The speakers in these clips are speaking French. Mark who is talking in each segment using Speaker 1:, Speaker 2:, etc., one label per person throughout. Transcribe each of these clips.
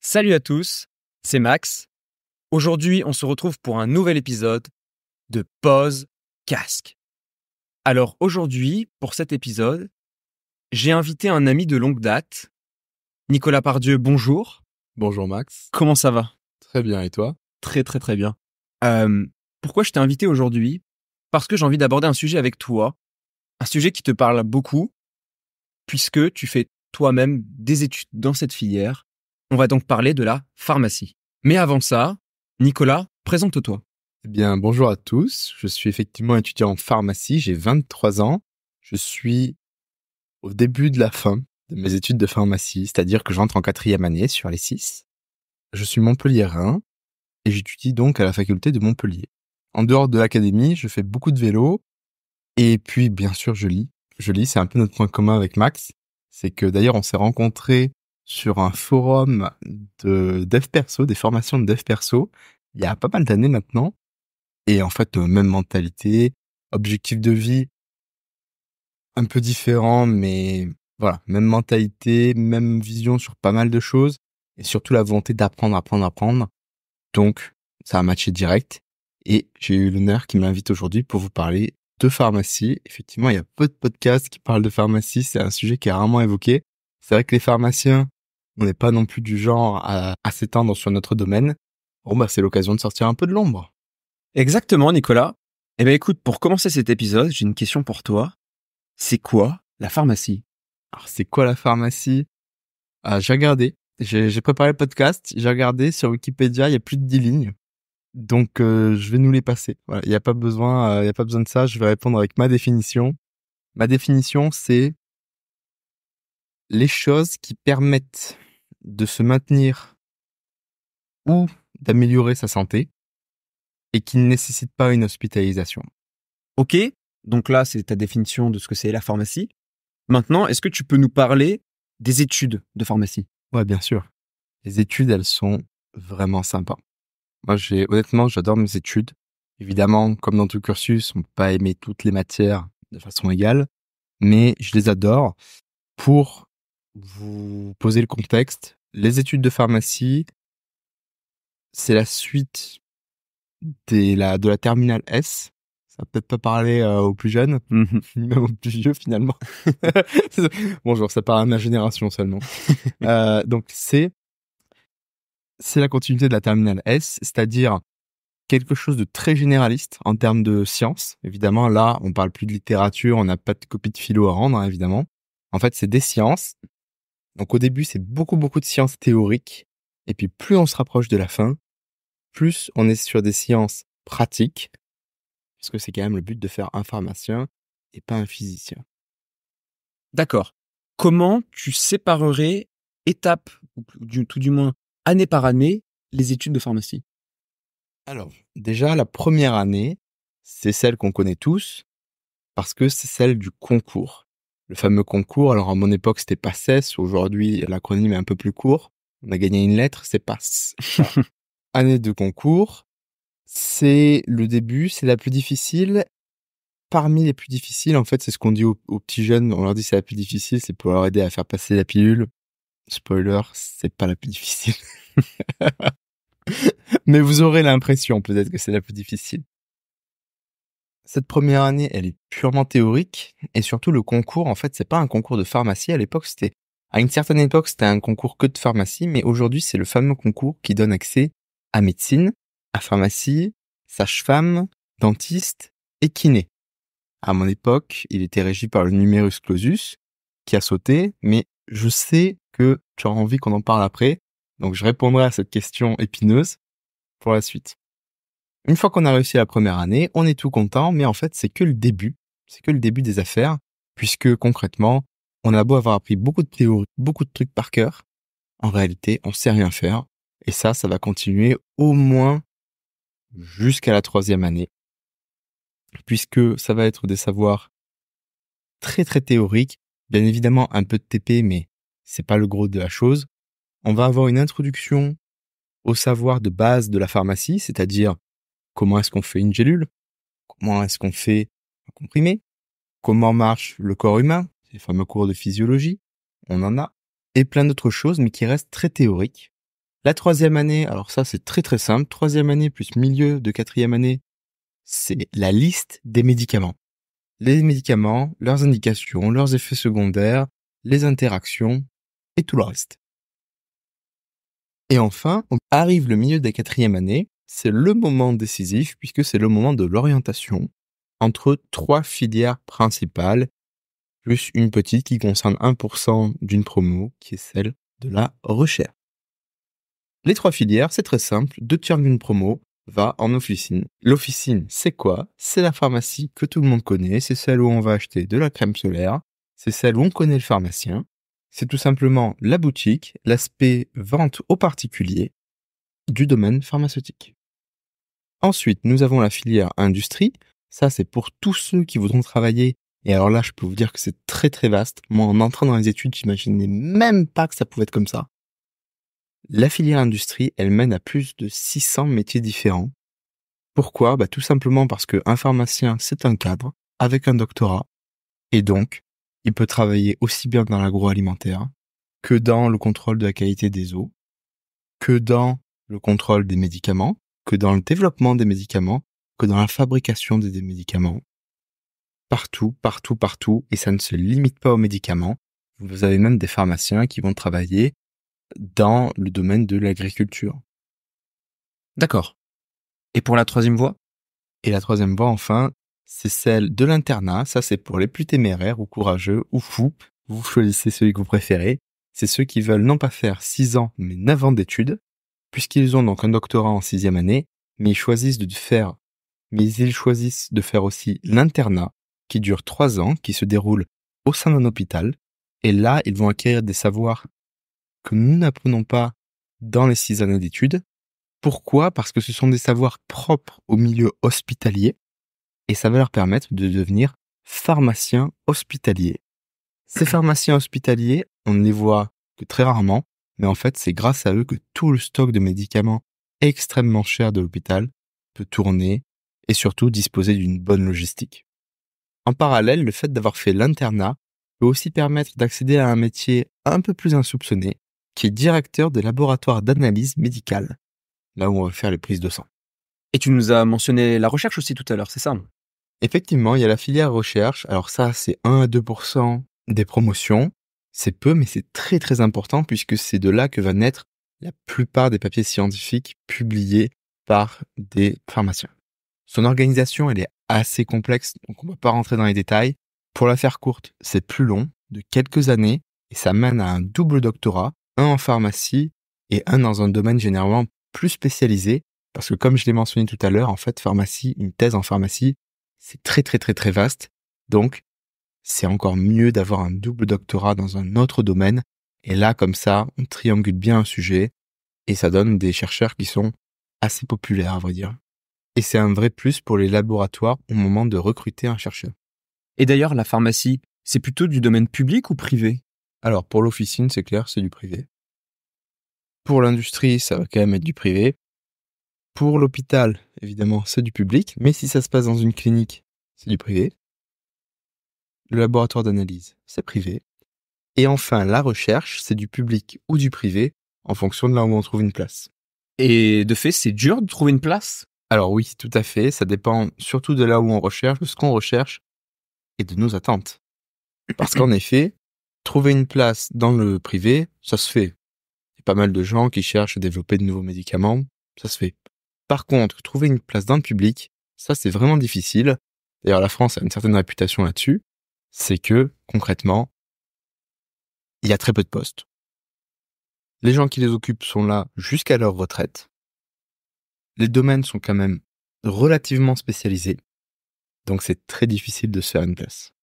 Speaker 1: Salut à tous, c'est Max. Aujourd'hui, on se retrouve pour un nouvel épisode de Pause Casque. Alors aujourd'hui, pour cet épisode, j'ai invité un ami de longue date, Nicolas Pardieu. Bonjour.
Speaker 2: Bonjour Max.
Speaker 1: Comment ça va?
Speaker 2: Très bien, et toi?
Speaker 1: Très très très bien. Pourquoi je t'ai invité aujourd'hui? Parce que j'ai envie d'aborder un sujet avec toi, un sujet qui te parle beaucoup, puisque tu fais toi-même des études dans cette filière. On va donc parler de la pharmacie. Mais avant ça, Nicolas, présente-toi.
Speaker 2: Eh bien, bonjour à tous. Je suis effectivement étudiant en pharmacie, j'ai 23 ans. Je suis au début de la fin de mes études de pharmacie, c'est-à-dire que j'entre en 4e année sur les 6. Je suis montpelliérain et j'étudie donc à la faculté de Montpellier. En dehors de l'académie, je fais beaucoup de vélo et puis bien sûr je lis. Je lis, c'est un peu notre point commun avec Max. C'est que d'ailleurs on s'est rencontrés sur un forum de dev perso, des formations de dev perso, il y a pas mal d'années maintenant. Et en fait, même mentalité, objectif de vie un peu différent, mais voilà, même mentalité, même vision sur pas mal de choses, et surtout la volonté d'apprendre. Donc, ça a matché direct, et j'ai eu l'honneur qu'il m'invite aujourd'hui pour vous parler de pharmacie. Effectivement, il y a peu de podcasts qui parlent de pharmacie, c'est un sujet qui est rarement évoqué. C'est vrai que les pharmaciens, on n'est pas non plus du genre à s'étendre sur notre domaine. Bon, bah, c'est l'occasion de sortir un peu de l'ombre.
Speaker 1: Exactement, Nicolas. Eh bien, écoute, pour commencer cet épisode, j'ai une question pour toi. C'est quoi la pharmacie?
Speaker 2: Alors, c'est quoi la pharmacie? J'ai regardé. J'ai préparé le podcast. J'ai regardé sur Wikipédia, il y a plus de 10 lignes. Donc, je vais nous les passer. Voilà, il y a pas besoin de ça. Je vais répondre avec ma définition. Ma définition, c'est les choses qui permettent de se maintenir ou d'améliorer sa santé et qui ne nécessitent pas une hospitalisation.
Speaker 1: Ok, donc là, c'est ta définition de ce que c'est la pharmacie. Maintenant, est-ce que tu peux nous parler des études de pharmacie?
Speaker 2: Ouais, bien sûr. Les études, elles sont vraiment sympas. Moi, honnêtement, j'adore mes études. Évidemment, comme dans tout cursus, on peut pas aimer toutes les matières de façon égale, mais je les adore. Pour vous poser le contexte, les études de pharmacie, c'est la suite de la terminale S. Ça va peut-être pas parler aux plus jeunes, ni même aux plus vieux finalement. Bonjour, ça parle à ma génération seulement. Donc c'est la continuité de la terminale S, c'est-à-dire quelque chose de très généraliste en termes de sciences. Évidemment, là, on parle plus de littérature, on n'a pas de copie de philo à rendre, hein, évidemment. En fait, c'est des sciences. Donc au début, c'est beaucoup de sciences théoriques. Et puis plus on se rapproche de la fin, plus on est sur des sciences pratiques, puisque c'est quand même le but de faire un pharmacien et pas un physicien.
Speaker 1: D'accord. Comment tu séparerais étape, ou tout du moins année par année, les études de pharmacie?
Speaker 2: Alors, déjà, la première année, c'est celle qu'on connaît tous, parce que c'est celle du concours. Le fameux concours, alors à mon époque, c'était PACES, aujourd'hui, l'acronyme est un peu plus court. On a gagné une lettre, c'est PASS. Voilà. Année de concours, c'est le début, c'est la plus difficile. Parmi les plus difficiles, en fait, c'est ce qu'on dit aux petits jeunes, on leur dit c'est la plus difficile, c'est pour leur aider à faire passer la pilule. Spoiler, c'est pas la plus difficile. Mais vous aurez l'impression peut-être que c'est la plus difficile. Cette première année, elle est purement théorique, et surtout le concours, en fait, c'est pas un concours de pharmacie. À une certaine époque, c'était un concours que de pharmacie, mais aujourd'hui, c'est le fameux concours qui donne accès à médecine, à pharmacie, sage-femme, dentiste et kiné. À mon époque, il était régi par le numerus clausus, qui a sauté, mais je sais que tu as envie qu'on en parle après, donc je répondrai à cette question épineuse pour la suite. Une fois qu'on a réussi la première année, on est tout content, mais en fait, c'est que le début. C'est que le début des affaires, puisque concrètement, on a beau avoir appris beaucoup de théories, beaucoup de trucs par cœur, en réalité, on sait rien faire. Et ça va continuer au moins jusqu'à la 3e année, puisque ça va être des savoirs très très théoriques, bien évidemment un peu de TP, mais c'est pas le gros de la chose. On va avoir une introduction au savoir de base de la pharmacie, c'est-à-dire comment est-ce qu'on fait une gélule, comment est-ce qu'on fait un comprimé, comment marche le corps humain, les fameux cours de physiologie, on en a, et plein d'autres choses, mais qui restent très théoriques. La troisième année, alors ça c'est très très simple. Troisième année plus milieu de quatrième année, c'est la liste des médicaments. Les médicaments, leurs indications, leurs effets secondaires, les interactions et tout le reste. Et enfin, arrive le milieu de la quatrième année, c'est le moment décisif puisque c'est le moment de l'orientation entre 3 filières principales, plus une petite qui concerne 1% d'une promo, qui est celle de la recherche. Les 3 filières, c'est très simple, 2 tiers d'une promo va en officine. L'officine, c'est quoi? C'est la pharmacie que tout le monde connaît, c'est celle où on va acheter de la crème solaire, c'est celle où on connaît le pharmacien. C'est tout simplement la boutique, l'aspect vente aux particuliers du domaine pharmaceutique. Ensuite, nous avons la filière industrie. Ça, c'est pour tous ceux qui voudront travailler. Et alors là, je peux vous dire que c'est très très vaste. Moi, en entrant dans les études, j'imaginais même pas que ça pouvait être comme ça. La filière industrie, elle mène à plus de 600 métiers différents. Pourquoi? Tout simplement parce qu'un pharmacien, c'est un cadre avec un doctorat. Et donc, il peut travailler aussi bien dans l'agroalimentaire que dans le contrôle de la qualité des eaux, que dans le contrôle des médicaments, que dans le développement des médicaments, que dans la fabrication des médicaments. Partout, partout, partout. Et ça ne se limite pas aux médicaments. Vous avez même des pharmaciens qui vont travailler dans le domaine de l'agriculture.
Speaker 1: D'accord. Et pour la troisième voie?
Speaker 2: Et la troisième voie, enfin, c'est celle de l'internat. Ça, c'est pour les plus téméraires ou courageux ou fous. Vous choisissez celui que vous préférez. C'est ceux qui veulent non pas faire 6 ans, mais 9 ans d'études, puisqu'ils ont donc un doctorat en 6e année, mais ils choisissent de faire aussi l'internat, qui dure 3 ans, qui se déroule au sein d'un hôpital. Et là, ils vont acquérir des savoirs que nous n'apprenons pas dans les 6 années d'études. Pourquoi? Parce que ce sont des savoirs propres au milieu hospitalier, et ça va leur permettre de devenir pharmaciens hospitaliers. Ces pharmaciens hospitaliers, on ne les voit que très rarement, mais en fait, c'est grâce à eux que tout le stock de médicaments extrêmement cher de l'hôpital peut tourner et surtout disposer d'une bonne logistique. En parallèle, le fait d'avoir fait l'internat peut aussi permettre d'accéder à un métier un peu plus insoupçonné, qui est directeur de laboratoire d'analyse médicale, là où on va faire les prises de sang.
Speaker 1: Et tu nous as mentionné la recherche aussi tout à l'heure, c'est ça?
Speaker 2: Effectivement, il y a la filière recherche. Alors ça, c'est 1 à 2% des promotions. C'est peu, mais c'est très très important puisque c'est de là que va naître la plupart des papiers scientifiques publiés par des pharmaciens. Son organisation, elle est assez complexe, donc on va pas rentrer dans les détails. Pour la faire courte, c'est plus long, de quelques années, et ça mène à un double doctorat, un en pharmacie et un dans un domaine généralement plus spécialisé, parce que comme je l'ai mentionné tout à l'heure, en fait, une thèse en pharmacie, c'est très très très très vaste, donc c'est encore mieux d'avoir un double doctorat dans un autre domaine, et là, comme ça, on triangule bien un sujet, et ça donne des chercheurs qui sont assez populaires, à vrai dire. Et c'est un vrai plus pour les laboratoires au moment de recruter un chercheur.
Speaker 1: Et d'ailleurs, la pharmacie, c'est plutôt du domaine public ou privé?
Speaker 2: Alors, pour l'officine, c'est clair, c'est du privé. Pour l'industrie, ça va quand même être du privé. Pour l'hôpital, évidemment, c'est du public, mais si ça se passe dans une clinique, c'est du privé. Le laboratoire d'analyse, c'est privé. Et enfin, la recherche, c'est du public ou du privé, en fonction de là où on trouve une place.
Speaker 1: Et de fait, c'est dur de trouver une place?
Speaker 2: Alors oui, tout à fait, ça dépend surtout de là où on recherche, de ce qu'on recherche, et de nos attentes. Parce qu'en effet, trouver une place dans le privé, ça se fait. Il y a pas mal de gens qui cherchent à développer de nouveaux médicaments, ça se fait. Par contre, trouver une place dans le public, ça c'est vraiment difficile. D'ailleurs, la France a une certaine réputation là-dessus. C'est que, concrètement, il y a très peu de postes. Les gens qui les occupent sont là jusqu'à leur retraite. Les domaines sont quand même relativement spécialisés. Donc c'est très difficile de se faire une place.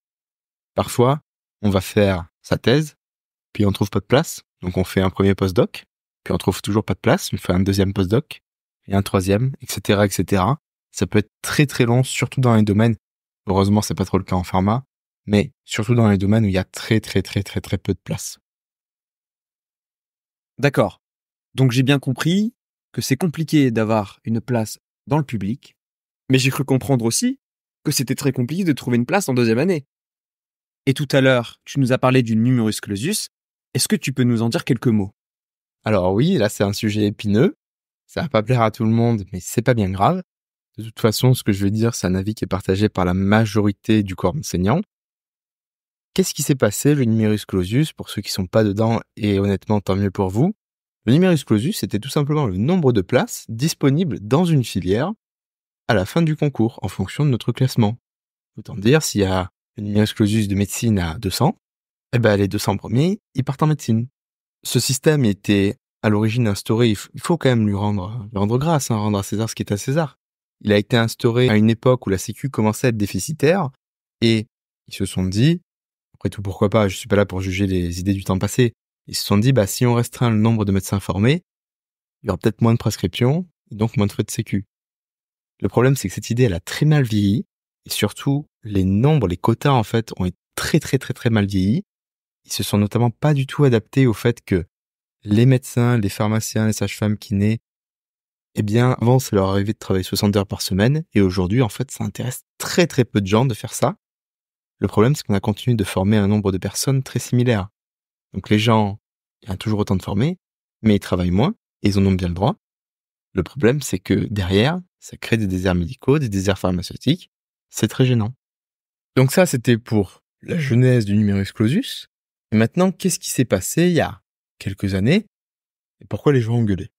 Speaker 2: Parfois, on va faire sa thèse, puis on trouve pas de place, donc on fait un premier postdoc, puis on trouve toujours pas de place, on fait un deuxième postdoc, et un troisième, etc., etc. Ça peut être très très long, surtout dans les domaines, heureusement c'est pas trop le cas en pharma, mais surtout dans les domaines où il y a très très très très très peu de place.
Speaker 1: D'accord. Donc j'ai bien compris que c'est compliqué d'avoir une place dans le public, mais j'ai cru comprendre aussi que c'était très compliqué de trouver une place en deuxième année. Et tout à l'heure, tu nous as parlé du numerus clausus. Est-ce que tu peux nous en dire quelques mots?
Speaker 2: Alors oui, là c'est un sujet épineux. Ça va pas plaire à tout le monde, mais c'est pas bien grave. De toute façon, ce que je veux dire, c'est un avis qui est partagé par la majorité du corps enseignant. Qu'est-ce qui s'est passé, le numerus clausus, pour ceux qui sont pas dedans, et honnêtement, tant mieux pour vous. Le numerus clausus, c'était tout simplement le nombre de places disponibles dans une filière à la fin du concours, en fonction de notre classement. Autant dire, s'il y a le numerus clausus de médecine à 200, eh ben, les 200 premiers, ils partent en médecine. Ce système était à l'origine instauré, il faut quand même lui rendre grâce, rendre à César ce qui est à César. Il a été instauré à une époque où la Sécu commençait à être déficitaire, et ils se sont dit, après tout pourquoi pas, je suis pas là pour juger les idées du temps passé, ils se sont dit, si on restreint le nombre de médecins formés, il y aura peut-être moins de prescriptions, et donc moins de frais de Sécu. Le problème, c'est que cette idée, elle a très mal vieilli, et surtout, les nombres, les quotas, en fait, ont été très mal vieillis. Ils se sont notamment pas du tout adaptés au fait que les médecins, les pharmaciens, les sages-femmes, kinés, avant, ça leur arrivait de travailler 60 heures par semaine, et aujourd'hui, en fait, ça intéresse très peu de gens de faire ça. Le problème, c'est qu'on a continué de former un nombre de personnes très similaires. Donc les gens, il y a toujours autant de formés, mais ils travaillent moins, et ils en ont bien le droit. Le problème, c'est que derrière, ça crée des déserts médicaux, des déserts pharmaceutiques. C'est très gênant. Donc ça, c'était pour la genèse du numerus clausus. Et maintenant, qu'est-ce qui s'est passé il y a quelques années et pourquoi les gens ont gueulé?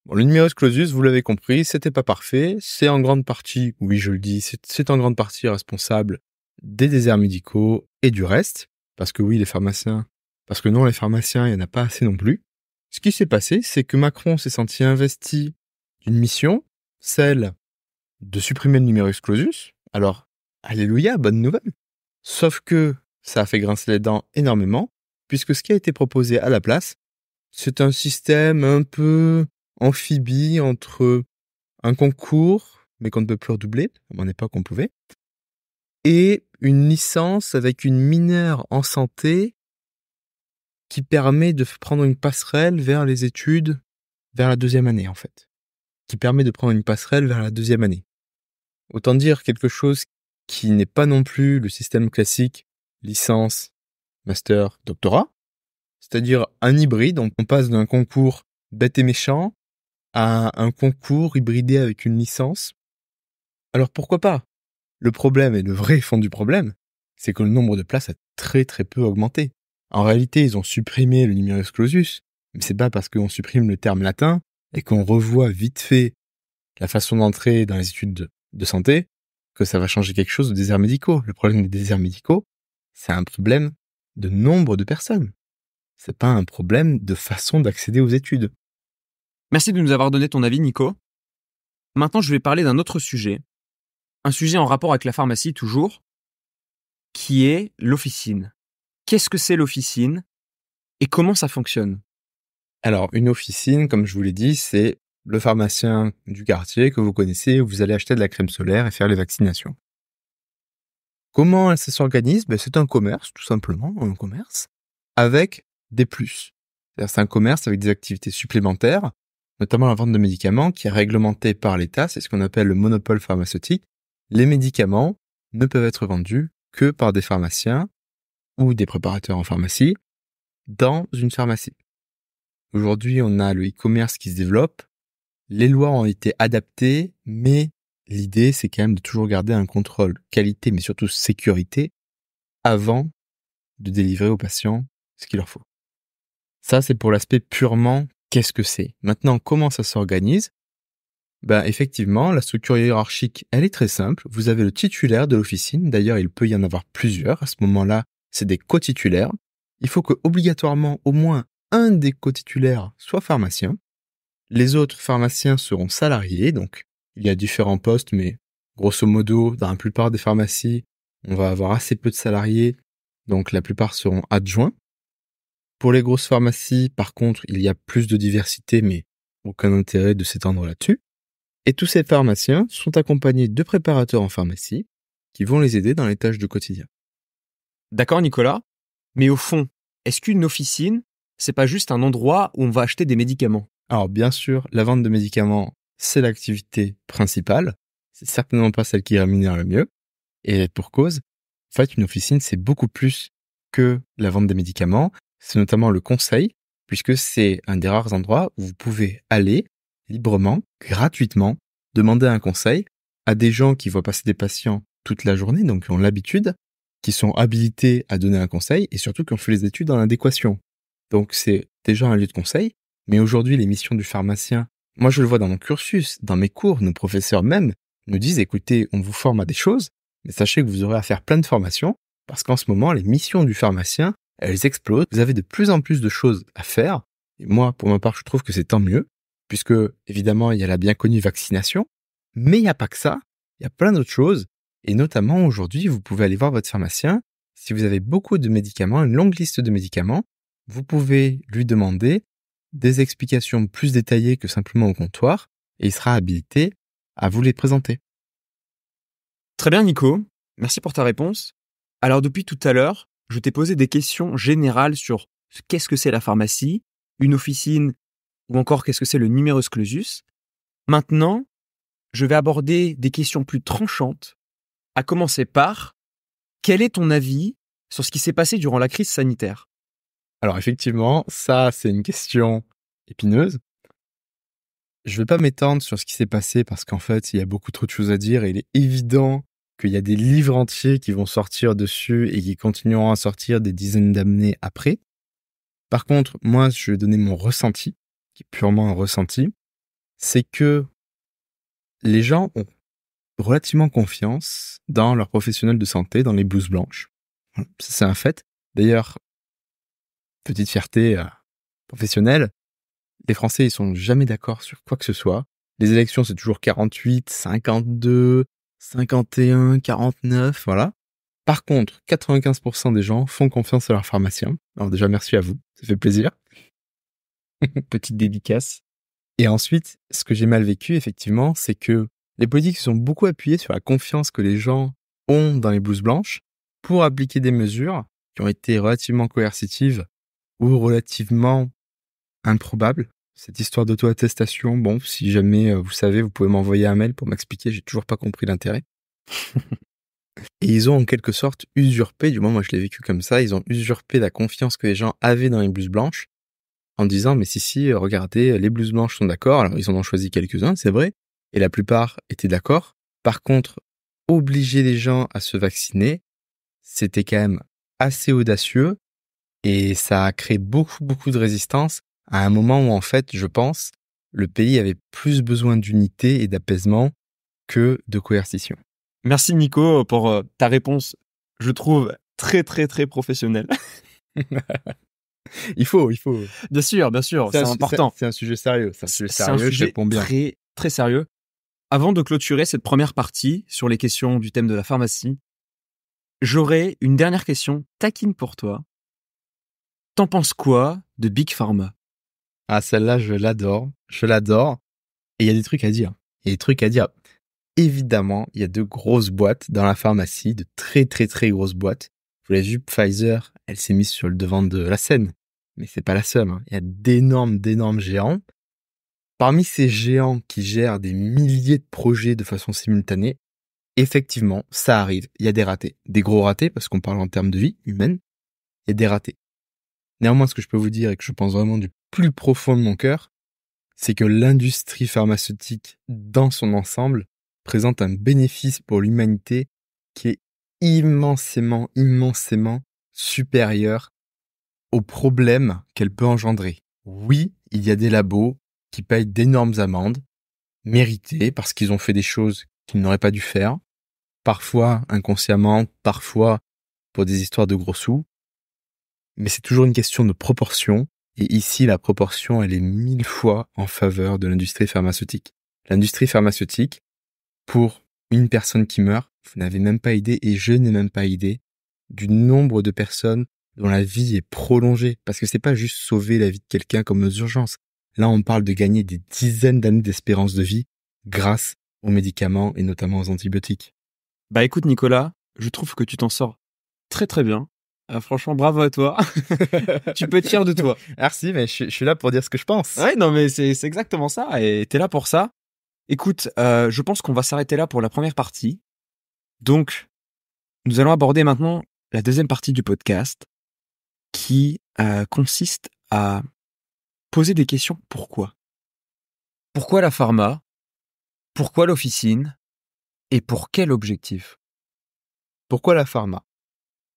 Speaker 2: Bon, le numerus clausus, vous l'avez compris, c'était pas parfait. C'est en grande partie, oui, je le dis, c'est en grande partie responsable des déserts médicaux et du reste. Parce que oui, les pharmaciens, parce que non, les pharmaciens, il n'y en a pas assez non plus. Ce qui s'est passé, c'est que Macron s'est senti investi d'une mission, celle de supprimer le numerus clausus. Alors, alléluia, bonne nouvelle. Sauf que ça a fait grincer les dents énormément, puisque ce qui a été proposé à la place, c'est un système un peu amphibie entre un concours, mais qu'on ne peut plus redoubler, à mon époque on pouvait, et une licence avec une mineure en santé qui permet de prendre une passerelle vers les études, vers la deuxième année en fait. Qui permet de prendre une passerelle vers la deuxième année. Autant dire quelque chose qui n'est pas non plus le système classique licence, master, doctorat, c'est-à-dire un hybride. On passe d'un concours bête et méchant à un concours hybridé avec une licence. Alors pourquoi pas? Le problème, et le vrai fond du problème, c'est que le nombre de places a très peu augmenté. En réalité, ils ont supprimé le numerus clausus, mais c'est pas parce qu'on supprime le terme latin et qu'on revoit vite fait la façon d'entrer dans les études de santé que ça va changer quelque chose aux déserts médicaux. Le problème des déserts médicaux, c'est un problème de nombre de personnes. C'est pas un problème de façon d'accéder aux études.
Speaker 1: Merci de nous avoir donné ton avis, Nico. Maintenant, je vais parler d'un autre sujet. Un sujet en rapport avec la pharmacie, toujours, qui est l'officine. Qu'est-ce que c'est l'officine et comment ça fonctionne?
Speaker 2: Alors, une officine, comme je vous l'ai dit, c'est le pharmacien du quartier que vous connaissez où vous allez acheter de la crème solaire et faire les vaccinations. Comment ça s'organise? C'est un commerce, tout simplement, un commerce, avec des plus. C'est-à-dire, c'est un commerce avec des activités supplémentaires, notamment la vente de médicaments qui est réglementée par l'État, c'est ce qu'on appelle le monopole pharmaceutique. Les médicaments ne peuvent être vendus que par des pharmaciens ou des préparateurs en pharmacie dans une pharmacie. Aujourd'hui, on a le e-commerce qui se développe. Les lois ont été adaptées, mais l'idée, c'est quand même de toujours garder un contrôle qualité, mais surtout sécurité, avant de délivrer aux patients ce qu'il leur faut. Ça, c'est pour l'aspect purement qu'est-ce que c'est. Maintenant, comment ça s'organise? Effectivement, la structure hiérarchique, elle est très simple. Vous avez le titulaire de l'officine. D'ailleurs, il peut y en avoir plusieurs. À ce moment-là, c'est des co-titulaires. Il faut que, obligatoirement, au moins un des co-titulaires soit pharmacien. Les autres pharmaciens seront salariés, donc il y a différents postes, mais grosso modo, dans la plupart des pharmacies, on va avoir assez peu de salariés, donc la plupart seront adjoints. Pour les grosses pharmacies, par contre, il y a plus de diversité, mais aucun intérêt de s'étendre là-dessus. Et tous ces pharmaciens sont accompagnés de préparateurs en pharmacie qui vont les aider dans les tâches du quotidien.
Speaker 1: D'accord, Nicolas. Mais au fond, est-ce qu'une officine, c'est pas juste un endroit où on va acheter des médicaments?
Speaker 2: Alors bien sûr, la vente de médicaments, c'est l'activité principale. C'est certainement pas celle qui rémunère le mieux. Et pour cause, en fait, une officine, c'est beaucoup plus que la vente des médicaments. C'est notamment le conseil. puisque c'est un des rares endroits où vous pouvez aller librement, gratuitement, demander un conseil à des gens qui voient passer des patients toute la journée, donc qui ont l'habitude, qui sont habilités à donner un conseil et surtout qui ont fait les études en adéquation. Donc c'est déjà un lieu de conseil, mais aujourd'hui les missions du pharmacien, moi je le vois dans mon cursus, dans mes cours, nos professeurs même nous disent écoutez, on vous forme à des choses, mais sachez que vous aurez à faire plein de formations, parce qu'en ce moment les missions du pharmacien, elles explosent, vous avez de plus en plus de choses à faire, et moi pour ma part je trouve que c'est tant mieux, puisque évidemment il y a la bien connue vaccination, mais il n'y a pas que ça, il y a plein d'autres choses, et notamment aujourd'hui vous pouvez aller voir votre pharmacien, si vous avez beaucoup de médicaments, une longue liste de médicaments, vous pouvez lui demander des explications plus détaillées que simplement au comptoir, et il sera habilité à vous les présenter.
Speaker 1: Très bien, Nico. Merci pour ta réponse. Alors, depuis tout à l'heure, je t'ai posé des questions générales sur qu'est-ce que c'est la pharmacie, une officine, ou encore qu'est-ce que c'est le numerus clausus. Maintenant, je vais aborder des questions plus tranchantes, à commencer par quel est ton avis sur ce qui s'est passé durant la crise sanitaire ?
Speaker 2: Alors effectivement, ça c'est une question épineuse. Je vais pas m'étendre sur ce qui s'est passé parce qu'en fait, il y a beaucoup trop de choses à dire et il est évident qu'il y a des livres entiers qui vont sortir dessus et qui continueront à sortir des dizaines d'années après. Par contre, moi, je vais donner mon ressenti, qui est purement un ressenti, c'est que les gens ont relativement confiance dans leurs professionnels de santé, dans les blouses blanches. Voilà, ça, c'est un fait. D'ailleurs, petite fierté professionnelle, les Français, ils sont jamais d'accord sur quoi que ce soit. Les élections, c'est toujours 48, 52, 51, 49, voilà. Par contre, 95% des gens font confiance à leur pharmacien. Alors déjà, merci à vous, ça fait plaisir.
Speaker 1: Petite dédicace.
Speaker 2: Et ensuite, ce que j'ai mal vécu, effectivement, c'est que les politiques se sont beaucoup appuyés sur la confiance que les gens ont dans les blouses blanches pour appliquer des mesures qui ont été relativement coercitives ou relativement improbables. Cette histoire d'auto-attestation, bon, si jamais vous savez, vous pouvez m'envoyer un mail pour m'expliquer, j'ai toujours pas compris l'intérêt. Et ils ont en quelque sorte usurpé, du moins moi je l'ai vécu comme ça, ils ont usurpé la confiance que les gens avaient dans les blouses blanches en disant mais si, regardez, les blouses blanches sont d'accord, alors ils en ont choisi quelques-uns, c'est vrai, et la plupart étaient d'accord. Par contre, obliger les gens à se vacciner, c'était quand même assez audacieux et ça a créé beaucoup de résistance à un moment où en fait, je pense, le pays avait plus besoin d'unité et d'apaisement que de coercition.
Speaker 1: Merci Nico pour ta réponse, je trouve très professionnelle.
Speaker 2: Il faut.
Speaker 1: Bien sûr, c'est important.
Speaker 2: C'est un sujet sérieux,
Speaker 1: C'est un sujet
Speaker 2: je réponds bien.
Speaker 1: très sérieux. Avant de clôturer cette première partie sur les questions du thème de la pharmacie, j'aurais une dernière question taquine pour toi. T'en penses quoi de Big Pharma ?
Speaker 2: Ah, celle-là, je l'adore. Et il y a des trucs à dire. Évidemment, il y a de grosses boîtes dans la pharmacie, de très grosses boîtes. Vous l'avez vu, Pfizer, elle s'est mise sur le devant de la scène. Mais c'est pas la seule, hein. Il y a d'énormes géants. Parmi ces géants qui gèrent des milliers de projets de façon simultanée, effectivement, ça arrive. Il y a des ratés. Des gros ratés, parce qu'on parle en termes de vie humaine. Il y a des ratés. Néanmoins, ce que je peux vous dire et que je pense vraiment du plus profond de mon cœur, c'est que l'industrie pharmaceutique dans son ensemble présente un bénéfice pour l'humanité qui est immensément supérieur aux problèmes qu'elle peut engendrer. Oui, il y a des labos qui payent d'énormes amendes, méritées parce qu'ils ont fait des choses qu'ils n'auraient pas dû faire, parfois inconsciemment, parfois pour des histoires de gros sous, mais c'est toujours une question de proportion. Et ici, la proportion, elle est 1000 fois en faveur de l'industrie pharmaceutique. L'industrie pharmaceutique, pour une personne qui meurt, vous n'avez même pas idée, et je n'ai même pas idée, du nombre de personnes dont la vie est prolongée. Parce que c'est pas juste sauver la vie de quelqu'un comme aux urgences. Là, on parle de gagner des dizaines d'années d'espérance de vie grâce aux médicaments et notamment aux antibiotiques.
Speaker 1: Bah écoute Nicolas, je trouve que tu t'en sors très bien. Franchement, bravo à toi. Tu peux être fier de toi.
Speaker 2: Merci, mais je suis là pour dire ce que je pense.
Speaker 1: Ouais, non, mais c'est exactement ça. Et t'es là pour ça. Écoute, je pense qu'on va s'arrêter là pour la première partie. Donc, nous allons aborder maintenant la deuxième partie du podcast qui consiste à poser des questions pourquoi. Pourquoi la pharma? Pourquoi l'officine? Et pour quel objectif?
Speaker 2: Pourquoi la pharma?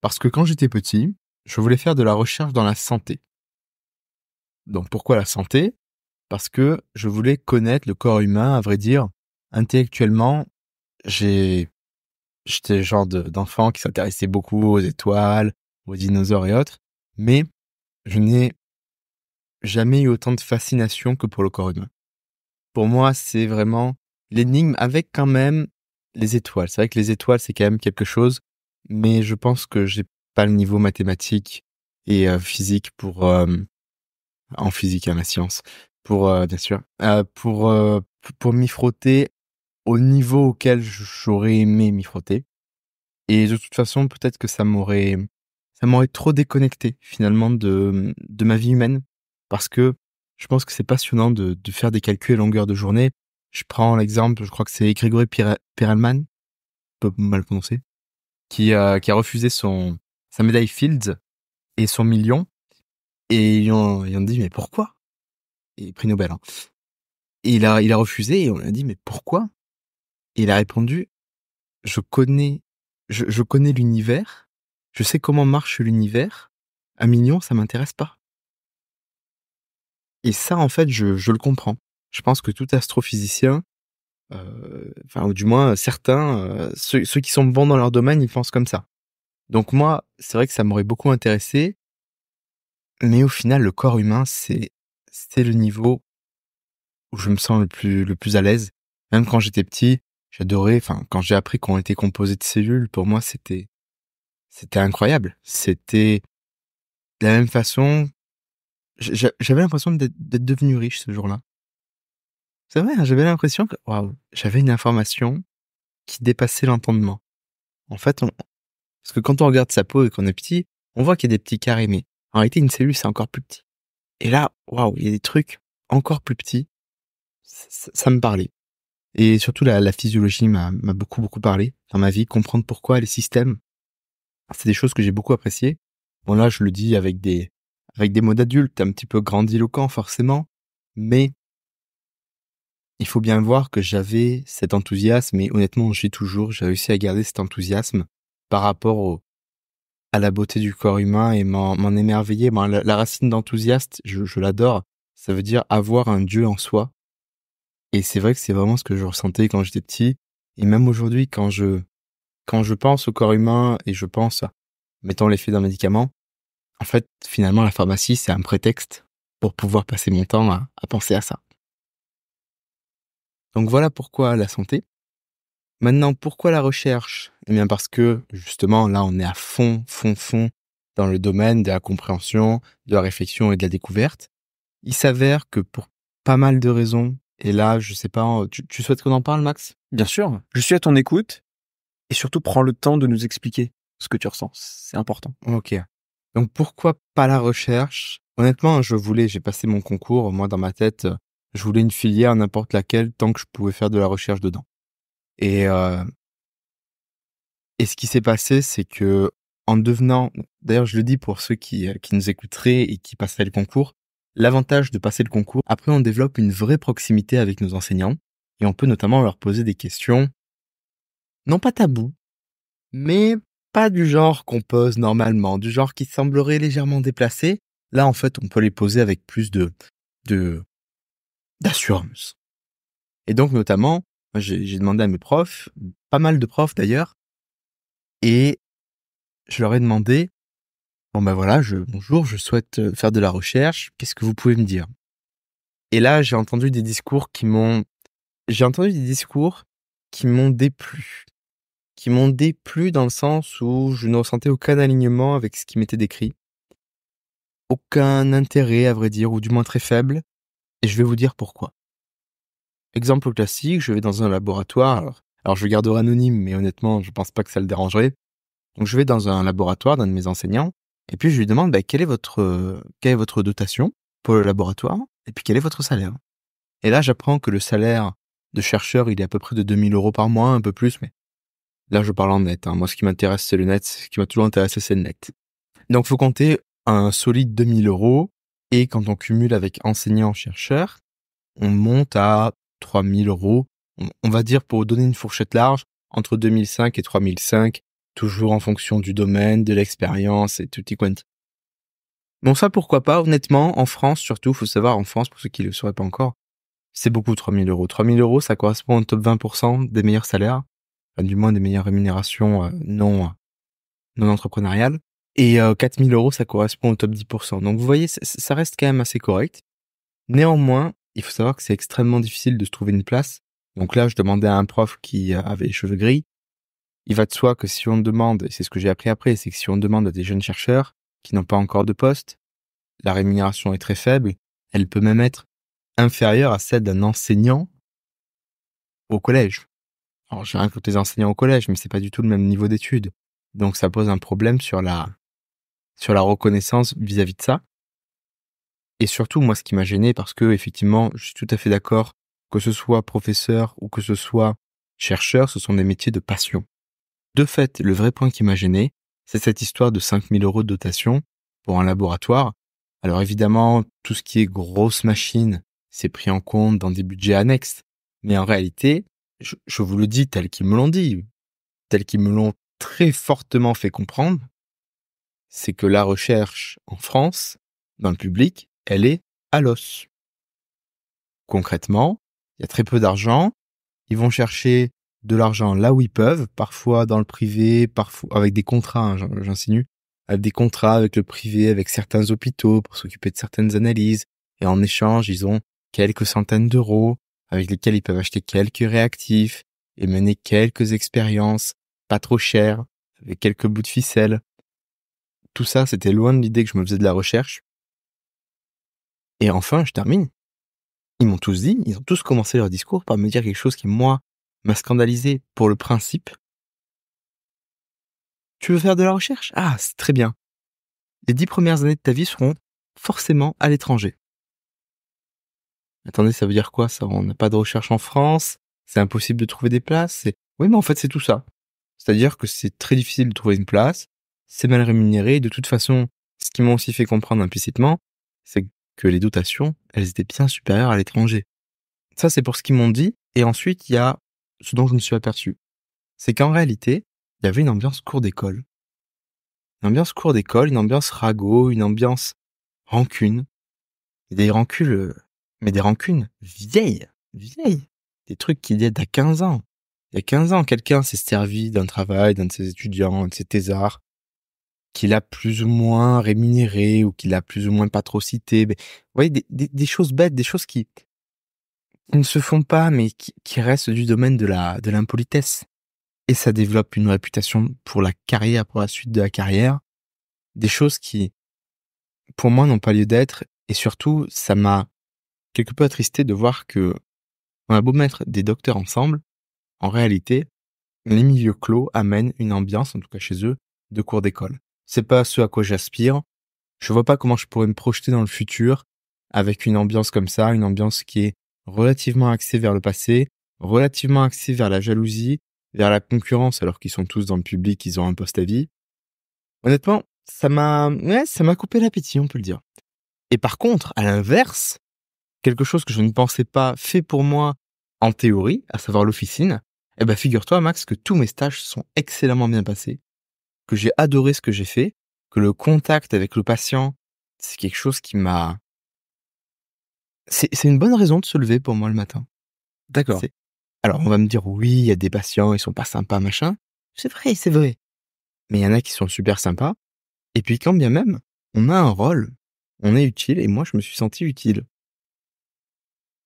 Speaker 2: Parce que quand j'étais petit, je voulais faire de la recherche dans la santé. Donc pourquoi la santé? Parce que je voulais connaître le corps humain, à vrai dire. Intellectuellement, j'étais le genre d'enfant qui s'intéressait beaucoup aux étoiles, aux dinosaures et autres, mais je n'ai jamais eu autant de fascination que pour le corps humain. Pour moi, c'est vraiment l'énigme avec quand même les étoiles. C'est vrai que les étoiles, c'est quand même quelque chose, mais je pense que j'ai pas le niveau mathématique et physique pour en physique, hein, la science, pour bien sûr, pour m'y frotter au niveau auquel j'aurais aimé m'y frotter. Et de toute façon, peut-être que ça m'aurait trop déconnecté finalement de ma vie humaine, parce que je pense que c'est passionnant de faire des calculs à longueur de journée. Je prends l'exemple, je crois que c'est Grégory Perelman, peu mal prononcé, qui a refusé sa médaille Fields et son million, et ils ont dit mais pourquoi? Et prix Nobel, hein. Et il a refusé et on lui a dit mais pourquoi? Et il a répondu je connais l'univers, je sais comment marche l'univers, 1 million ça m'intéresse pas. Et ça, en fait, je le comprends. Je pense que tout astrophysicien, enfin, ou du moins certains, ceux qui sont bons dans leur domaine, ils pensent comme ça. Donc moi, c'est vrai que ça m'aurait beaucoup intéressé, mais au final, le corps humain, c'est le niveau où je me sens le plus à l'aise. Même quand j'étais petit, j'adorais, enfin, quand j'ai appris qu'on était composé de cellules, pour moi, c'était incroyable. C'était de la même façon, j'avais l'impression d'être devenu riche ce jour-là. C'est vrai, hein, j'avais l'impression que, waouh, j'avais une information qui dépassait l'entendement. En fait, parce que quand on regarde sa peau et qu'on est petit, on voit qu'il y a des petits carrés, mais en réalité, une cellule, c'est encore plus petit. Et là, waouh, il y a des trucs encore plus petits. Ça me parlait. Et surtout, la physiologie m'a beaucoup, beaucoup parlé dans ma vie. Comprendre pourquoi les systèmes, c'est des choses que j'ai beaucoup appréciées. Bon, là, je le dis avec des mots d'adulte, un petit peu grandiloquent, forcément. Mais il faut bien voir que j'avais cet enthousiasme, et honnêtement, j'ai réussi à garder cet enthousiasme par rapport à la beauté du corps humain et m'en émerveiller. Bon, la racine d'enthousiaste, je l'adore. Ça veut dire avoir un Dieu en soi. Et c'est vrai que c'est vraiment ce que je ressentais quand j'étais petit. Et même aujourd'hui, quand je pense au corps humain et je pense à, mettons, l'effet d'un médicament, en fait, finalement, la pharmacie, c'est un prétexte pour pouvoir passer mon temps à penser à ça. Donc voilà pourquoi la santé. Maintenant, pourquoi la recherche? Eh bien, parce que, justement, là, on est à fond, fond, fond dans le domaine de la compréhension, de la réflexion et de la découverte. Il s'avère que pour pas mal de raisons, et là, je sais pas, tu souhaites qu'on en parle, Max?
Speaker 1: Bien sûr, je suis à ton écoute et surtout prends le temps de nous expliquer ce que tu ressens. C'est important.
Speaker 2: Ok. Donc, pourquoi pas la recherche? Honnêtement, j'ai passé mon concours, moi, dans ma tête, je voulais une filière, n'importe laquelle, tant que je pouvais faire de la recherche dedans. Et ce qui s'est passé, c'est que en devenant, d'ailleurs, je le dis pour ceux qui nous écouteraient et qui passeraient le concours, l'avantage de passer le concours, après, on développe une vraie proximité avec nos enseignants et on peut notamment leur poser des questions, non pas tabous, mais pas du genre qu'on pose normalement, du genre qui semblerait légèrement déplacé. Là, en fait, on peut les poser avec plus de d'assurance. Et donc, notamment, moi, j'ai demandé à mes profs, pas mal de profs d'ailleurs, et je leur ai demandé: bon ben voilà, bonjour, je souhaite faire de la recherche, qu'est-ce que vous pouvez me dire? Et là, j'ai entendu des discours qui m'ont déplu. Qui m'ont déplu dans le sens où je ne ressentais aucun alignement avec ce qui m'était décrit. Aucun intérêt, à vrai dire, ou du moins très faible. Et je vais vous dire pourquoi. Exemple classique, je vais dans un laboratoire. Alors je le garderai anonyme, mais honnêtement, je pense pas que ça le dérangerait. Donc je vais dans un laboratoire d'un de mes enseignants, et puis je lui demande quelle est votre dotation pour le laboratoire, et puis quel est votre salaire. Et là, j'apprends que le salaire de chercheur, il est à peu près de 2 000 € par mois, un peu plus, mais là, je parle en net, hein. Moi, ce qui m'intéresse, c'est le net. Ce qui m'a toujours intéressé, c'est le net. Donc, faut compter un solide 2 000 €. Et quand on cumule avec enseignant-chercheur, on monte à 3 000 €. On va dire, pour donner une fourchette large, entre 2 500 et 3 500, toujours en fonction du domaine, de l'expérience et tutti quanti. Bon, ça, pourquoi pas, honnêtement, en France, surtout, faut savoir, en France, pour ceux qui le sauraient pas encore, c'est beaucoup 3 000 €. 3 000 €, ça correspond au top 20% des meilleurs salaires, enfin, du moins des meilleures rémunérations non entrepreneuriales. Et 4 000 €, ça correspond au top 10%. Donc vous voyez, ça reste quand même assez correct. Néanmoins, il faut savoir que c'est extrêmement difficile de se trouver une place. Donc là, je demandais à un prof qui avait les cheveux gris. Il va de soi que si on demande, et c'est ce que j'ai appris après, c'est que si on demande à des jeunes chercheurs qui n'ont pas encore de poste, la rémunération est très faible. Elle peut même être inférieure à celle d'un enseignant au collège. Alors, j'ai rien contre les enseignants au collège, mais c'est pas du tout le même niveau d'études. Donc, ça pose un problème sur la reconnaissance vis-à-vis de ça. Et surtout, moi, ce qui m'a gêné, parce que, effectivement, je suis tout à fait d'accord, que ce soit professeur ou que ce soit chercheur, ce sont des métiers de passion. De fait, le vrai point qui m'a gêné, c'est cette histoire de 5 000 € de dotation pour un laboratoire. Alors évidemment, tout ce qui est grosse machine, c'est pris en compte dans des budgets annexes. Mais en réalité, je vous le dis tel qu'ils me l'ont dit, tel qu'ils me l'ont très fortement fait comprendre, c'est que la recherche en France, dans le public, elle est à l'os. Concrètement, il y a très peu d'argent. Ils vont chercher de l'argent là où ils peuvent, parfois dans le privé, parfois avec des contrats, hein, j'insinue, avec des contrats avec le privé, avec certains hôpitaux pour s'occuper de certaines analyses. Et en échange, ils ont quelques centaines d'euros avec lesquels ils peuvent acheter quelques réactifs et mener quelques expériences pas trop chères, avec quelques bouts de ficelle. Tout ça, c'était loin de l'idée que je me faisais de la recherche. Et enfin, je termine. Ils m'ont tous dit, ils ont tous commencé leur discours par me dire quelque chose qui, moi, m'a scandalisé pour le principe. Tu veux faire de la recherche? Ah, c'est très bien. Les 10 premières années de ta vie seront forcément à l'étranger. Attendez, ça veut dire quoi ça? On n'a pas de recherche en France? C'est impossible de trouver des places? Oui, mais en fait, c'est tout ça. C'est-à-dire que c'est très difficile de trouver une place, c'est mal rémunéré. De toute façon, ce qu'ils m'ont aussi fait comprendre implicitement, c'est que les dotations, elles étaient bien supérieures à l'étranger. Ça, c'est pour ce qu'ils m'ont dit. Et ensuite, il y a ce dont je me suis aperçu. C'est qu'en réalité, il y avait une ambiance cours d'école. Une ambiance cours d'école, une ambiance ragot, une ambiance rancune. Et des rancunes, mais des rancunes vieilles. Des trucs qui datent d'à 15 ans. Il y a 15 ans, quelqu'un s'est servi d'un travail, d'un de ses étudiants, de ses thésards, qu'il a plus ou moins rémunéré ou qu'il a plus ou moins pas trop cité. Mais, vous voyez, des choses bêtes, des choses qui ne se font pas, mais qui restent du domaine de l'impolitesse. Et ça développe une réputation pour la carrière, pour la suite de la carrière. Des choses qui, pour moi, n'ont pas lieu d'être. Et surtout, ça m'a quelque peu attristé de voir que on a beau mettre des docteurs ensemble, en réalité, les milieux clos amènent une ambiance, en tout cas chez eux, de cours d'école. C'est pas ce à quoi j'aspire. Je vois pas comment je pourrais me projeter dans le futur avec une ambiance comme ça, une ambiance qui est relativement axée vers le passé, relativement axée vers la jalousie, vers la concurrence, alors qu'ils sont tous dans le public, ils ont un poste à vie. Honnêtement, ça m'a coupé l'appétit, on peut le dire. Et par contre, à l'inverse, quelque chose que je ne pensais pas fait pour moi en théorie, à savoir l'officine, eh ben, figure-toi, Max, que tous mes stages sont excellemment bien passés, que j'ai adoré ce que j'ai fait, que le contact avec le patient, c'est quelque chose qui m'a... C'est une bonne raison de se lever pour moi le matin.
Speaker 1: D'accord.
Speaker 2: Alors, on va me dire, oui, il y a des patients, ils sont pas sympas, machin. C'est vrai, c'est vrai. Mais il y en a qui sont super sympas. Et puis, quand bien même, on a un rôle, on est utile, et moi, je me suis senti utile.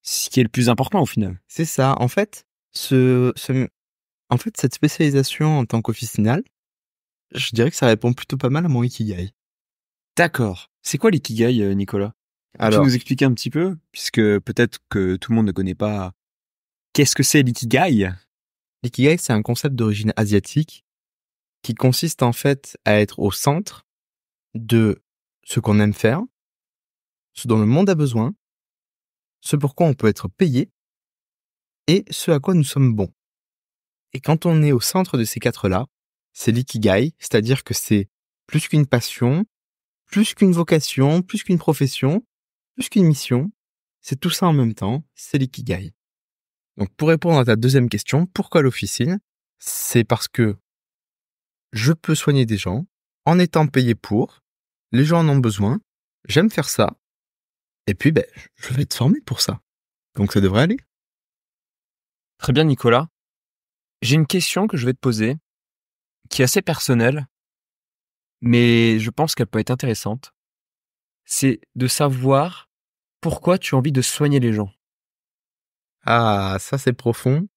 Speaker 1: Ce qui est le plus important au final.
Speaker 2: C'est ça. En fait, cette spécialisation en tant qu'officinal, je dirais que ça répond plutôt pas mal à mon ikigai.
Speaker 1: D'accord. C'est quoi l'ikigai, Nicolas? Peux-tu
Speaker 2: Alors,
Speaker 1: nous expliquer un petit peu? Puisque peut-être que tout le monde ne connaît pas. Qu'est-ce que c'est l'ikigai?
Speaker 2: l'ikigai, c'est un concept d'origine asiatique qui consiste en fait à être au centre de ce qu'on aime faire, ce dont le monde a besoin, ce pourquoi on peut être payé et ce à quoi nous sommes bons. Et quand on est au centre de ces quatre-là, c'est l'ikigai, c'est-à-dire que c'est plus qu'une passion, plus qu'une vocation, plus qu'une profession, plus qu'une mission, c'est tout ça en même temps, c'est l'ikigai. Donc pour répondre à ta deuxième question, pourquoi l'officine? C'est parce que je peux soigner des gens en étant payé pour, les gens en ont besoin, j'aime faire ça, et puis je vais être formé pour ça. Donc ça devrait aller.
Speaker 1: Très bien, Nicolas. J'ai une question que je vais te poser, qui est assez personnelle, mais je pense qu'elle peut être intéressante. C'est de savoir pourquoi tu as envie de soigner les gens.
Speaker 2: Ah, ça c'est profond.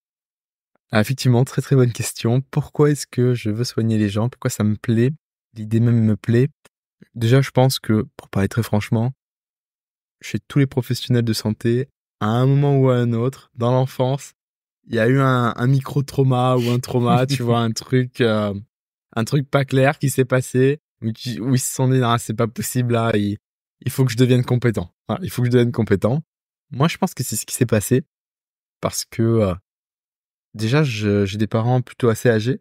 Speaker 2: Ah, effectivement, très très bonne question. Pourquoi est-ce que je veux soigner les gens? Pourquoi ça me plaît? L'idée même me plaît. Déjà, je pense que, pour parler très franchement, chez tous les professionnels de santé, à un moment ou à un autre, dans l'enfance, il y a eu un micro-trauma ou un trauma, tu vois, un truc pas clair qui s'est passé, où ils se sont dit, ah, c'est pas possible là, il faut que je devienne compétent. Voilà, il faut que je devienne compétent. Moi, je pense que c'est ce qui s'est passé parce que déjà, j'ai des parents plutôt assez âgés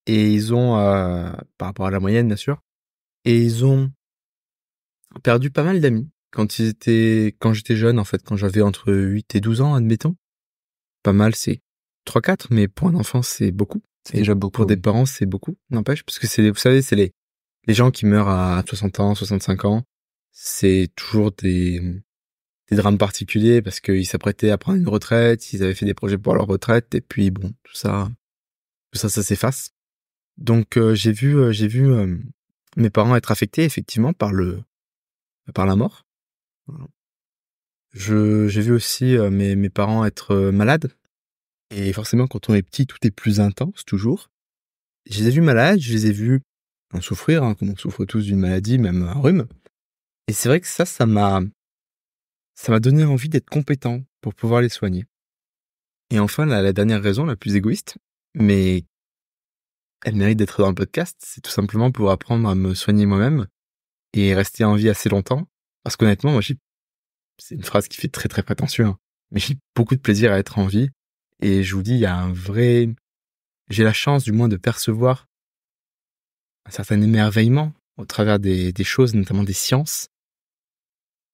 Speaker 2: et ils ont, par rapport à la moyenne bien sûr, et ils ont perdu pas mal d'amis quand j'étais jeune en fait, quand j'avais entre 8 et 12 ans, admettons. Pas mal, c'est 3-4, mais pour un enfant, c'est beaucoup.
Speaker 1: C'est déjà beaucoup.
Speaker 2: Pour des parents, c'est beaucoup, n'empêche, parce que vous savez, c'est les gens qui meurent à 60 ans, 65 ans. C'est toujours des drames particuliers parce qu'ils s'apprêtaient à prendre une retraite, ils avaient fait des projets pour leur retraite, et puis bon, tout ça, ça s'efface. Donc, j'ai vu mes parents être affectés, effectivement, par la mort. Voilà. J'ai vu aussi mes parents être malades. Et forcément, quand on est petit, tout est plus intense, toujours. Je les ai vus malades, je les ai vus en souffrir, hein, comme on souffre tous d'une maladie, même un rhume. Et c'est vrai que ça m'a donné envie d'être compétent pour pouvoir les soigner. Et enfin, la dernière raison, la plus égoïste, mais elle mérite d'être dans le podcast, c'est tout simplement pour apprendre à me soigner moi-même et rester en vie assez longtemps. Parce qu'honnêtement, c'est une phrase qui fait très très prétentieux, hein, mais j'ai beaucoup de plaisir à être en vie. Et je vous dis, il y a j'ai la chance du moins de percevoir un certain émerveillement au travers des choses, notamment des sciences.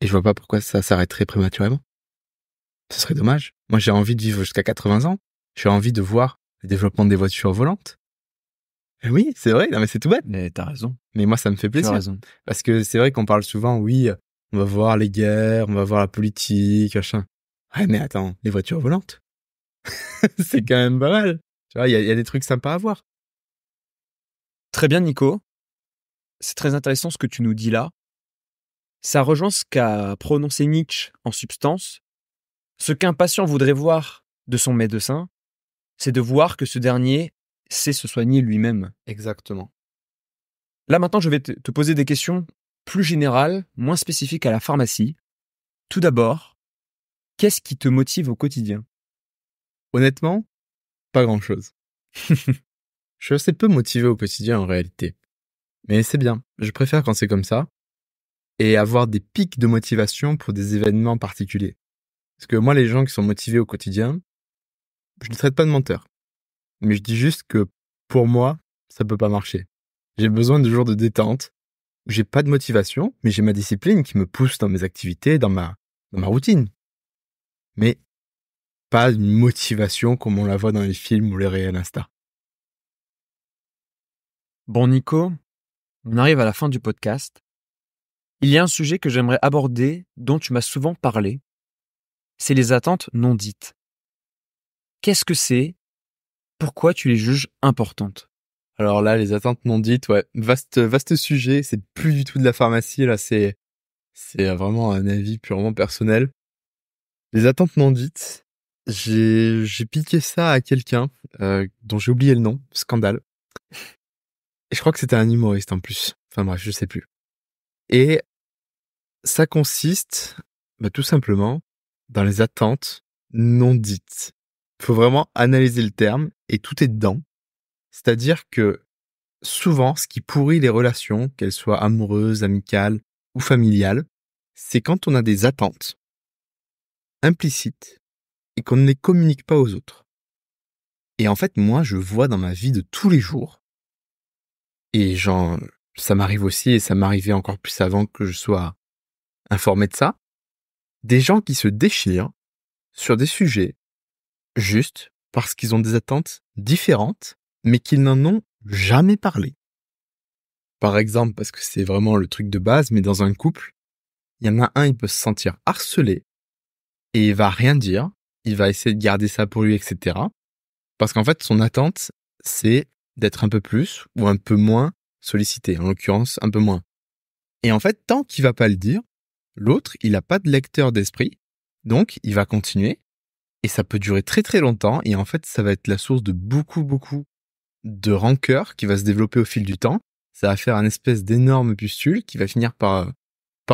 Speaker 2: Et je vois pas pourquoi ça s'arrêterait prématurément. Ce serait dommage. Moi, j'ai envie de vivre jusqu'à 80 ans. J'ai envie de voir le développement des voitures volantes. Et oui, c'est vrai, non mais c'est tout bête.
Speaker 1: Mais t'as raison.
Speaker 2: Mais moi, ça me fait
Speaker 1: Tu as
Speaker 2: plaisir.
Speaker 1: raison.
Speaker 2: Parce que c'est vrai qu'on parle souvent, oui, on va voir les guerres, on va voir la politique, machin. Ouais, mais attends, les voitures volantes, c'est quand même pas mal. Tu vois, il y a des trucs sympas à voir.
Speaker 1: Très bien, Nico. C'est très intéressant ce que tu nous dis là. Ça rejoint ce qu'a prononcé Nietzsche en substance. Ce qu'un patient voudrait voir de son médecin, c'est de voir que ce dernier sait se soigner lui-même.
Speaker 2: Exactement.
Speaker 1: Là maintenant, je vais te poser des questions plus générales, moins spécifiques à la pharmacie. Tout d'abord, qu'est-ce qui te motive au quotidien?
Speaker 2: Honnêtement, pas grand-chose. Je suis assez peu motivé au quotidien en réalité. Mais c'est bien. Je préfère quand c'est comme ça. Et avoir des pics de motivation pour des événements particuliers. Parce que moi, les gens qui sont motivés au quotidien, je ne traite pas de menteurs. Mais je dis juste que pour moi, ça peut pas marcher. J'ai besoin de jours de détente où j'ai pas de motivation, mais j'ai ma discipline qui me pousse dans mes activités, dans ma routine. Mais pas une motivation comme on la voit dans les films ou les réels Insta.
Speaker 1: Bon Nico, on arrive à la fin du podcast. Il y a un sujet que j'aimerais aborder dont tu m'as souvent parlé. C'est les attentes non dites. Qu'est-ce que c'est? Pourquoi tu les juges importantes?
Speaker 2: Alors là, les attentes non dites, ouais, vaste sujet. C'est plus du tout de la pharmacie, là, c'est vraiment un avis purement personnel. Les attentes non dites, j'ai piqué ça à quelqu'un dont j'ai oublié le nom, scandale. Et je crois que c'était un humoriste en plus. Enfin bref, je sais plus. Et ça consiste, tout simplement, dans les attentes non dites. Faut vraiment analyser le terme et tout est dedans. C'est-à-dire que souvent, ce qui pourrit les relations, qu'elles soient amoureuses, amicales ou familiales, c'est quand on a des attentes implicites et qu'on ne les communique pas aux autres. Et en fait, moi, je vois dans ma vie de tous les jours, et ça m'arrive aussi, et ça m'arrivait encore plus avant que je sois informé de ça, Des gens qui se déchirent sur des sujets juste parce qu'ils ont des attentes différentes, mais qu'ils n'en ont jamais parlé. Par exemple, parce que c'est vraiment le truc de base, mais dans un couple, il y en a un, il peut se sentir harcelé et il va rien dire, il va essayer de garder ça pour lui, etc. Parce qu'en fait, son attente, c'est d'être un peu plus ou un peu moins sollicité, en l'occurrence, un peu moins. Et en fait, tant qu'il va pas le dire, l'autre, il a pas de lecteur d'esprit, donc il va continuer, et ça peut durer très très longtemps, et en fait, ça va être la source de beaucoup de rancœur qui va se développer au fil du temps. Ça va faire un espèce d'énorme pustule qui va finir par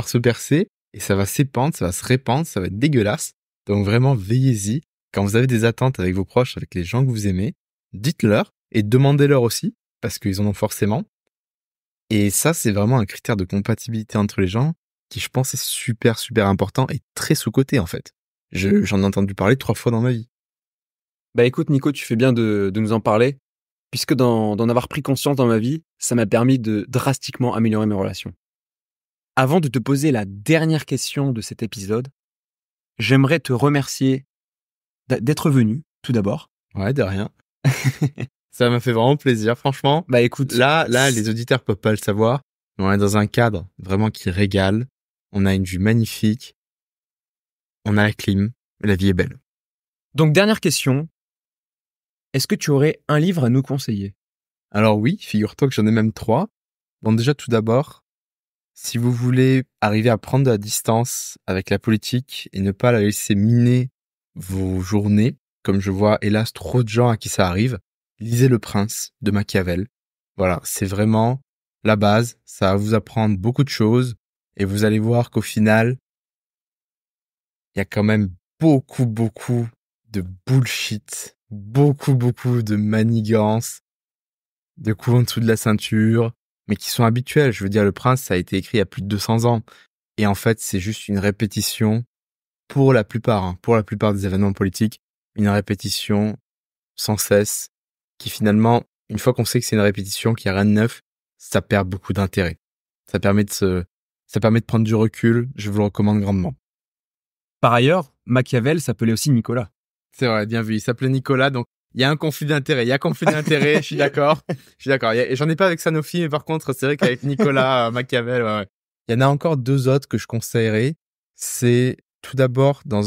Speaker 2: se percer, et ça va s'épandre, ça va se répandre, ça va être dégueulasse. Donc vraiment, veillez-y. Quand vous avez des attentes avec vos proches, avec les gens que vous aimez, dites-leur, et demandez-leur aussi, parce qu'ils en ont forcément. Et ça, c'est vraiment un critère de compatibilité entre les gens qui, je pense, est super important et très sous-coté, en fait. J'en ai entendu parler 3 fois dans ma vie.
Speaker 1: Bah écoute Nico, tu fais bien de nous en parler, puisque d'en avoir pris conscience dans ma vie, ça m'a permis de drastiquement améliorer mes relations. Avant de te poser la dernière question de cet épisode, j'aimerais te remercier d'être venu, tout d'abord.
Speaker 2: Ouais, de rien. Ça m'a fait vraiment plaisir, franchement.
Speaker 1: Bah écoute,
Speaker 2: Là, les auditeurs peuvent pas le savoir, mais on est dans un cadre vraiment qui régale. On a une vue magnifique. On a la clim. La vie est belle.
Speaker 1: donc dernière question, est-ce que tu aurais un livre à nous conseiller?
Speaker 2: Alors oui, figure-toi que j'en ai même 3. Bon, déjà, tout d'abord, si vous voulez arriver à prendre de la distance avec la politique et ne pas la laisser miner vos journées, comme je vois hélas trop de gens à qui ça arrive, lisez Le Prince de Machiavel. Voilà, c'est vraiment la base, ça va vous apprendre beaucoup de choses et vous allez voir qu'au final, il y a quand même beaucoup de bullshit, beaucoup de manigances, de coups en dessous de la ceinture, mais qui sont habituels. Je veux dire, Le Prince, ça a été écrit il y a plus de 200 ans. Et en fait, c'est juste une répétition pour la plupart des événements politiques, une répétition sans cesse qui finalement, une fois qu'on sait que c'est une répétition, qu'il n'y a rien de neuf, ça perd beaucoup d'intérêt. Ça permet de prendre du recul. Je vous le recommande grandement.
Speaker 1: Par ailleurs, Machiavel s'appelait aussi Nicolas.
Speaker 2: C'est vrai, bien vu. Il s'appelait Nicolas, donc il y a un conflit d'intérêt. Il y a conflit d'intérêt, je suis d'accord. Et j'en ai pas avec Sanofi, mais par contre, c'est vrai qu'avec Nicolas Machiavel, ouais. Il y en a encore 2 autres que je conseillerais. C'est tout d'abord dans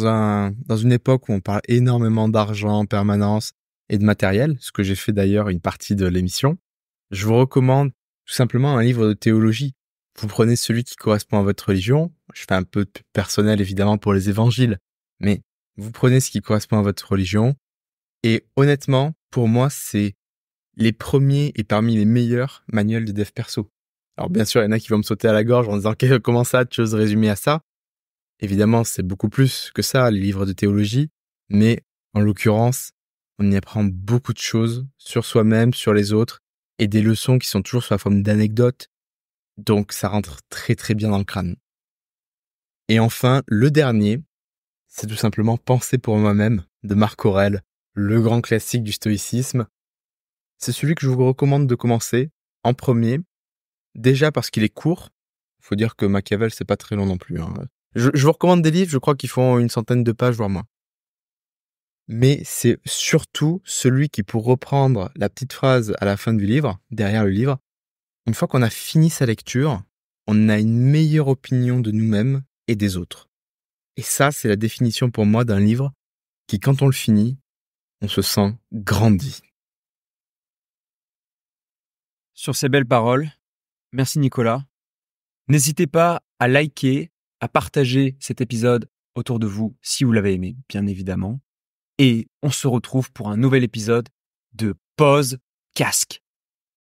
Speaker 2: une époque où on parle énormément d'argent en permanence et de matériel, ce que j'ai fait d'ailleurs une partie de l'émission. Je vous recommande tout simplement un livre de théologie. Vous prenez celui qui correspond à votre religion. Je fais un peu de personnel évidemment pour les évangiles, mais vous prenez ce qui correspond à votre religion. Et honnêtement, pour moi, c'est les premiers et parmi les meilleurs manuels de dev perso. Alors bien sûr, il y en a qui vont me sauter à la gorge en disant comment ça, tu oses résumer à ça? Évidemment, c'est beaucoup plus que ça, les livres de théologie, mais en l'occurrence, on y apprend beaucoup de choses sur soi-même, sur les autres, et des leçons qui sont toujours sous la forme d'anecdotes, donc ça rentre très bien dans le crâne. Et enfin, le dernier, c'est tout simplement Penser pour moi-même de Marc Aurèle, le grand classique du stoïcisme. C'est celui que je vous recommande de commencer en premier, déjà parce qu'il est court. Faut dire que Machiavel, c'est pas très long non plus, hein. Je vous recommande des livres, je crois qu'ils font une centaine de pages, voire moins. Mais c'est surtout celui qui, pour reprendre la petite phrase à la fin du livre, derrière le livre, une fois qu'on a fini sa lecture, on a une meilleure opinion de nous-mêmes et des autres. Et ça, c'est la définition pour moi d'un livre qui, quand on le finit, on se sent grandi.
Speaker 1: Sur ces belles paroles, merci Nicolas. N'hésitez pas à liker, à partager cet épisode autour de vous si vous l'avez aimé, bien évidemment. Et on se retrouve pour un nouvel épisode de Pause Casque.